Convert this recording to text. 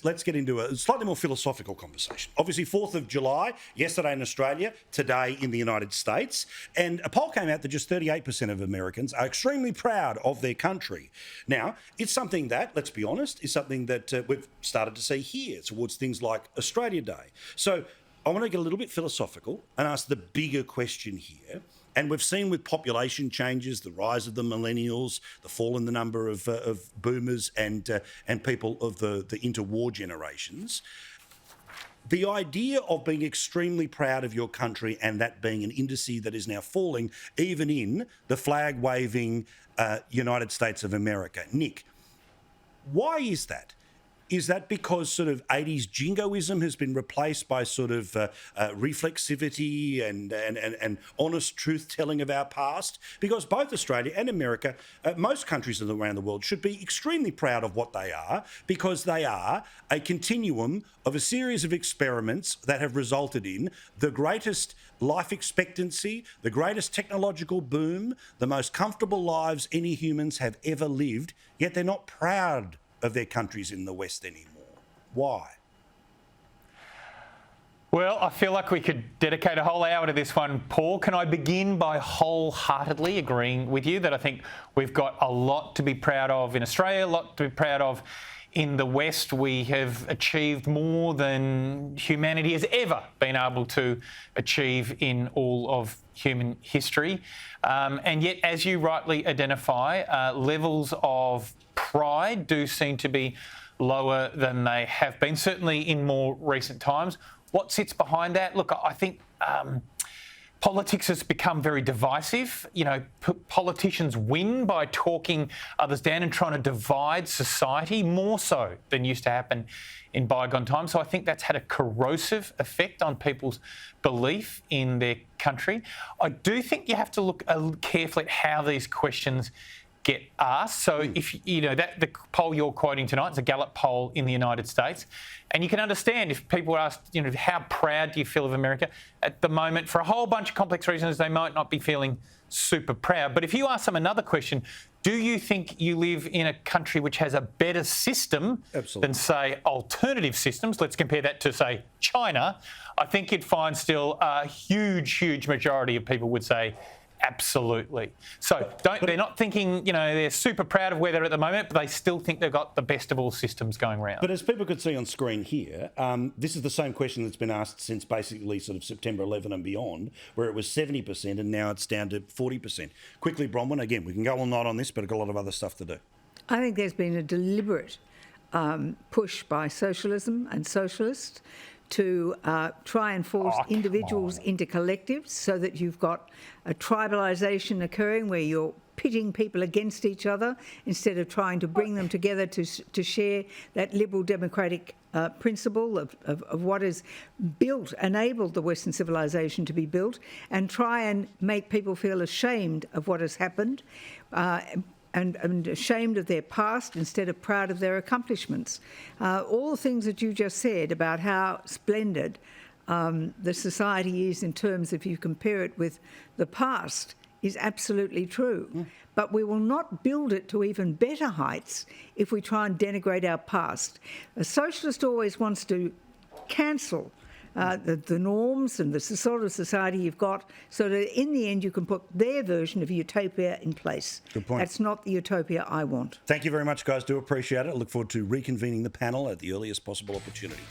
Let's get into a slightly more philosophical conversation. Obviously, 4th of July, yesterday in Australia, today in the United States. And a poll came out that just 38% of Americans are extremely proud of their country. Now, it's something that, let's be honest, is something that we've started to see here towards things like Australia Day. So I want to get a little bit philosophical and ask the bigger question here. And we've seen with population changes, the rise of the millennials, the fall in the number of boomers and people of the interwar generations. The idea of being extremely proud of your country and that being an indice that is now falling, even in the flag-waving United States of America. Nick, why is that? Is that because sort of 80s jingoism has been replaced by sort of reflexivity and honest truth-telling of our past? Because both Australia and America, most countries around the world, should be extremely proud of what they are, because they are a continuum of a series of experiments that have resulted in the greatest life expectancy, the greatest technological boom, the most comfortable lives any humans have ever lived, yet they're not proud of their countries in the West anymore. Why? Well, I feel like we could dedicate a whole hour to this one, Paul. Can I begin by wholeheartedly agreeing with you that I think we've got a lot to be proud of in Australia, a lot to be proud of in the West. We have achieved more than humanity has ever been able to achieve in all of human history. And yet, as you rightly identify, levels of pride do seem to be lower than they have been, certainly in more recent times. What sits behind that? Look, I think politics has become very divisive. You know, politicians win by talking others down and trying to divide society more so than used to happen in bygone times. So I think that's had a corrosive effect on people's belief in their country. I do think you have to look carefully at how these questions get asked. So if you know that the poll you're quoting tonight is a Gallup poll in the United States, and you can understand if people are asked, you know, how proud do you feel of America at the moment? For a whole bunch of complex reasons, they might not be feeling super proud. But if you ask them another question, do you think you live in a country which has a better system than, say, alternative systems? Let's compare that to, say, China. I think you'd find still a huge majority of people would say absolutely. So they're not thinking, you know, they're super proud of where they're at the moment, but they still think they've got the best of all systems going around. But as people could see on screen here, this is the same question that's been asked since basically sort of September 11 and beyond, where it was 70% and now it's down to 40%. Quickly, Bronwyn, again, we can go all night on this, but I've got a lot of other stuff to do. I think there's been a deliberate push by socialism and socialists to try and force individuals into collectives so that you've got a tribalisation occurring where you're pitting people against each other instead of trying to bring them together to share that liberal democratic principle of what has enabled the Western civilisation to be built, and try and make people feel ashamed of what has happened and ashamed of their past instead of proud of their accomplishments. All the things that you just said about how splendid the society is in terms of, if you compare it with the past, is absolutely true. But we will not build it to even better heights if we try and denigrate our past. A socialist always wants to cancel the norms and the sort of society you've got, so that in the end you can put their version of utopia in place. Good point. That's not the utopia I want. Thank you very much, guys. Do appreciate it. I look forward to reconvening the panel at the earliest possible opportunity.